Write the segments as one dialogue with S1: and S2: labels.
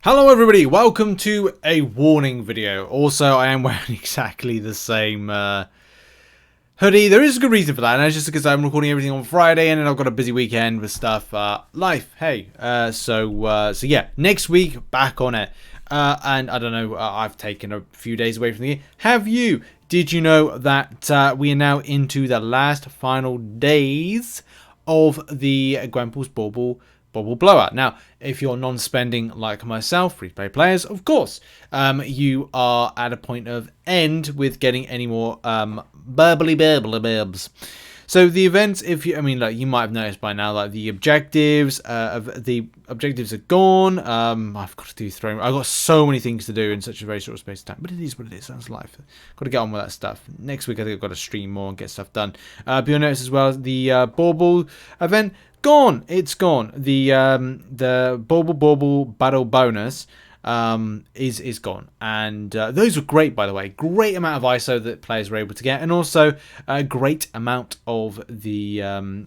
S1: Hello everybody, welcome to a warning video. Also, I am wearing exactly the same hoodie. There is a good reason for that, and that's just because I'm recording everything on Friday and then I've got a busy weekend with stuff. Life, hey. So yeah, next week, back on it. And I don't know, I've taken a few days away from the year. Have you? Did you know that we are now into the last final days of the Gwenpool Bauble BlowOut? Now, if you're non-spending like myself, free-to-play players, of course, you are at a point of end with getting any more burbly burbs. So the events, like you might have noticed by now, like the objectives are gone. I've got to do throwing. I've got so many things to do in such a very short space of time, but it is what it is. That's life. Got to get on with that stuff. Next week, I think I've got to stream more and get stuff done. But you'll notice as well the Bauble event gone. It's gone. The Bauble battle bonus is gone, and those were great, by the way. Great amount of ISO that players were able to get, and also a great amount of the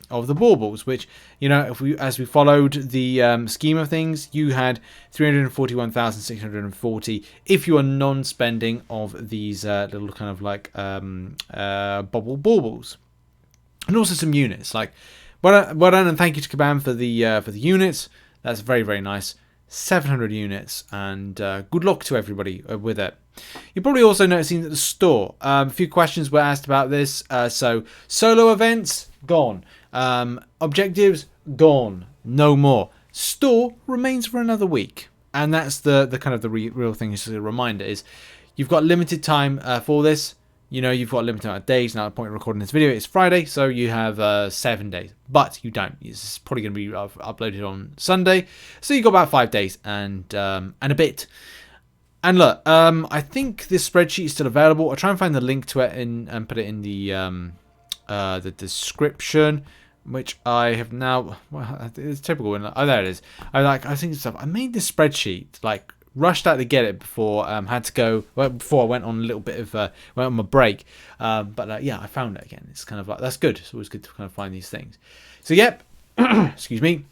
S1: baubles, which, you know, as we followed the scheme of things, you had 341,640 if you are non-spending of these little kind of like baubles, and also some units. Like, well done and thank you to Kabam for the units. That's very, very nice. 700 units, and good luck to everybody with it. You're probably also noticing that the store, a few questions were asked about this. So solo events gone, objectives gone, no more. Store remains for another week, and that's the kind of the real thing. Just a reminder is you've got limited time for this. You know, you've got a limited amount of days. Now, at the point of recording this video, it's Friday, so you have 7 days. But you don't. It's probably going to be uploaded on Sunday. So you've got about 5 days and a bit. And look, I think this spreadsheet is still available. I'll try and find the link to it and put it in the description, which I have now. Well, it's typical. Oh, there it is. I think stuff. I made this spreadsheet like. Rushed out to get it before had to go before I went on a little bit of went on my break, but yeah, I found it again. It's kind of like, that's good. It's always good to kind of find these things. So yep, excuse me.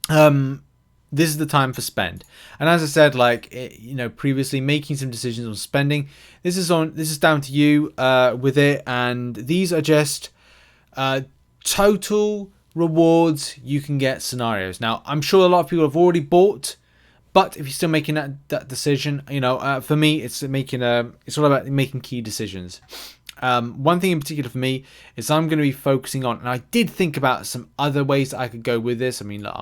S1: This is the time for spend, and as I said, like previously, making some decisions on spending. This is down to you with it, and these are just total rewards you can get scenarios. Now, I'm sure a lot of people have already bought. But if you're still making that decision, for me, it's all about making key decisions. One thing in particular for me is I'm going to be focusing on, and I did think about some other ways that I could go with this. I mean, look,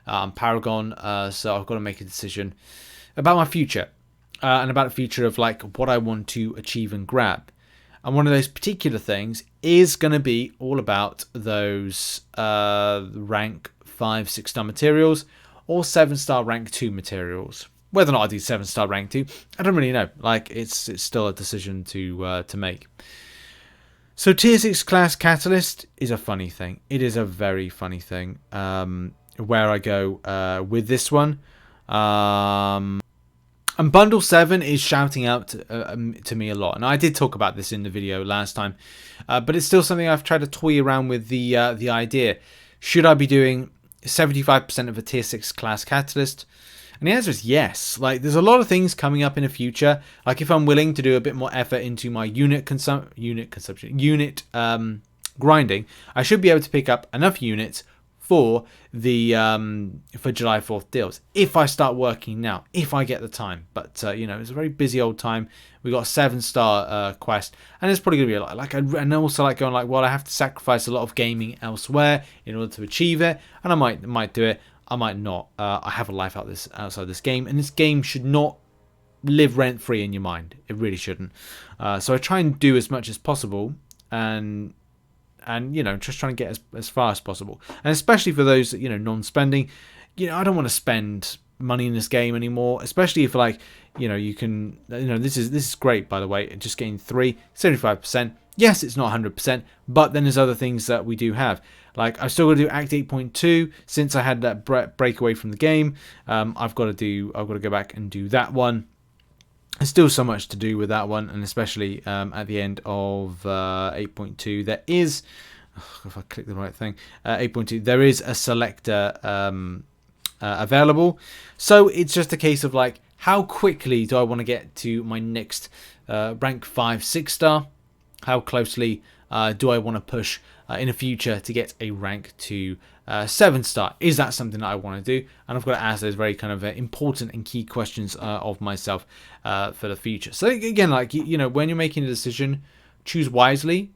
S1: I'm Paragon, so I've got to make a decision about my future and about the future of like what I want to achieve and grab. And one of those particular things is going to be all about those rank 5, 6-star materials. Or 7-star rank 2 materials. Whether or not I do 7-star rank 2, I don't really know. Like, it's still a decision to make. So tier 6 class catalyst is a funny thing. It is a very funny thing. Where I go with this one. And bundle 7 is shouting out to me a lot. And I did talk about this in the video last time. But it's still something I've tried to toy around with the idea. Should I be doing 75% of a tier 6 class catalyst? And the answer is yes. Like, there's a lot of things coming up in the future. Like, if I'm willing to do a bit more effort into my unit grinding, I should be able to pick up enough units for the for July 4th deals if I start working now, if I get the time. But it's a very busy old time. We got a 7-star quest, and it's probably gonna be a lot. Like, and also like going like, well, I have to sacrifice a lot of gaming elsewhere in order to achieve it, and I might do it, I might not. I have a life outside this game, and this game should not live rent free in your mind. It really shouldn't. So I try and do as much as possible, and just trying to get as far as possible. And especially for those that, non-spending, I don't want to spend money in this game anymore, especially if like, you can, this is great, by the way, just getting 75%. Yes, it's not 100%, but then there's other things that we do have. Like, I've still got to do Act 8.2 since I had that break away from the game. I've got to go back and do that one. There's still so much to do with that one, and especially at the end of 8.2, there is, if I click the right thing, 8.2, there is a selector available. So it's just a case of like, how quickly do I want to get to my next rank 5 6-star? How closely do I want to push in the future to get a rank 2 7-star? Is that something that I want to do? And I've got to ask those very kind of important and key questions of myself for the future. So again, like, you know, when you're making a decision, choose wisely,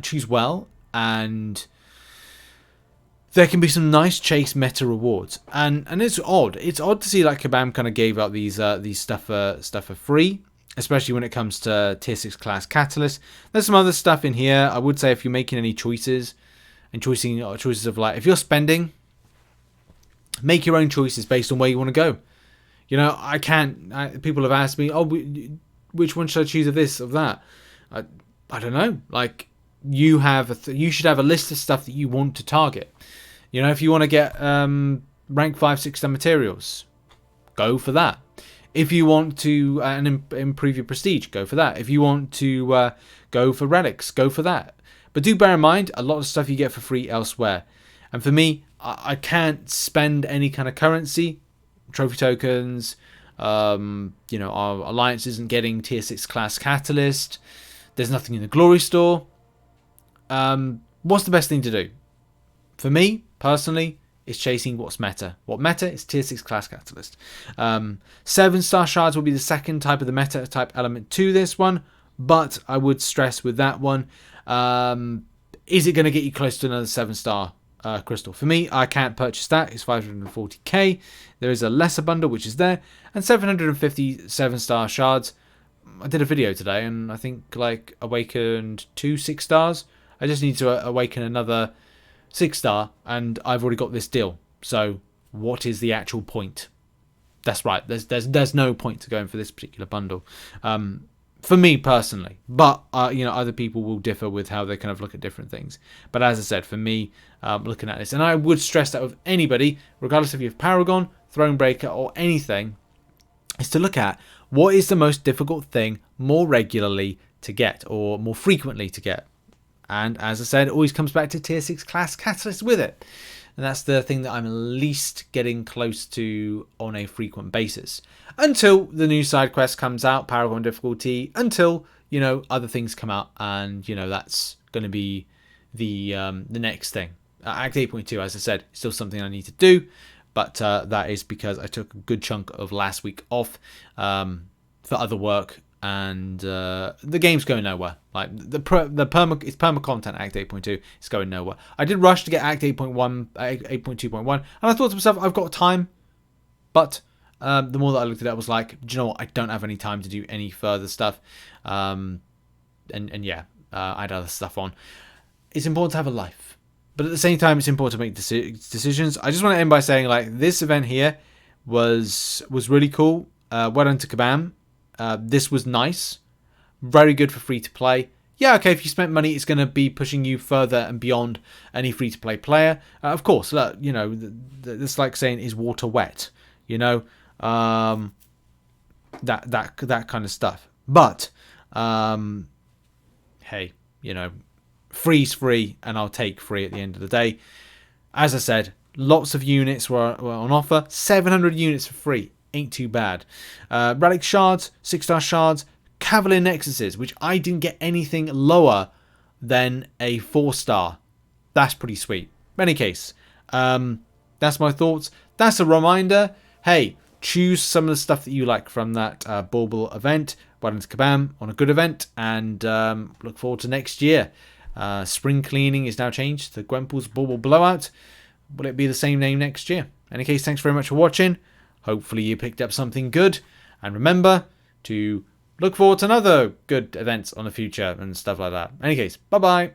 S1: choose well, and there can be some nice chase meta rewards. And it's odd. It's odd to see like Kabam kind of gave out these stuff for free, especially when it comes to tier 6 class catalyst. There's some other stuff in here. I would say if you're making any choices and choices of like, if you're spending, make your own choices based on where you want to go. You know, people have asked me, oh, which one should I choose of this, of that? I don't know. Like, you should have a list of stuff that you want to target. You know, if you want to get rank 5 6-star materials, go for that. If you want to improve your prestige, go for that. If you want to go for relics, go for that. But do bear in mind, a lot of stuff you get for free elsewhere. And for me, I can't spend any kind of currency, trophy tokens. You know, our alliance isn't getting tier 6 class catalyst. There's nothing in the glory store. What's the best thing to do? For me, personally, is chasing what's meta. What meta is tier 6 class catalyst. 7-star shards will be the second type of the meta type element to this one, but I would stress with that one, is it going to get you close to another 7-star crystal? For me, I can't purchase that. It's 540k. There is a lesser bundle which is there, and 750 7-star shards. I did a video today and I think like awakened 2 6-stars. I just need to awaken another 6-star and I've already got this deal. So what is the actual point? That's right. There's no point to going for this particular bundle. For me personally, but you know, other people will differ with how they kind of look at different things. But as I said, for me, looking at this, and I would stress that with anybody, regardless if you have Paragon, Thronebreaker, or anything, is to look at what is the most difficult thing more regularly to get or more frequently to get. And as I said, it always comes back to tier 6 class catalyst with it. And that's the thing that I'm least getting close to on a frequent basis. Until the new side quest comes out, Paragon difficulty, until, you know, other things come out. And, you know, that's going to be the next thing. Act 8.2, as I said, is still something I need to do. But that is because I took a good chunk of last week off for other work. And the game's going nowhere. Like it's perma content. Act 8.2 is going nowhere. I did rush to get Act 8.1, 8.2.1, and I thought to myself, I've got time. But the more that I looked at it, I was like, do you know what? I don't have any time to do any further stuff. And yeah, I had other stuff on. It's important to have a life, but at the same time, it's important to make decisions. I just want to end by saying, like, this event here was really cool. Well done to Kabam. This was nice, very good for free to play. Yeah, okay, if you spent money, it's going to be pushing you further and beyond any free to play player. Of course, look, you know, it's like saying, is water wet? You know, that kind of stuff. But hey, you know, free's free, and I'll take free at the end of the day. As I said, lots of units were on offer. 700 units for free. Ain't too bad. Relic shards, 6-star shards, Cavalier Nexuses, which I didn't get anything lower than a 4-star. That's pretty sweet. In any case, that's my thoughts. That's a reminder. Hey, choose some of the stuff that you like from that Bauble event. Well done to Kabam on a good event, and look forward to next year. Spring cleaning is now changed to Gwenpool's Bauble BlowOut. Will it be the same name next year? In any case, thanks very much for watching. Hopefully you picked up something good. And remember to look forward to another good events on the future and stuff like that. In any case, bye-bye.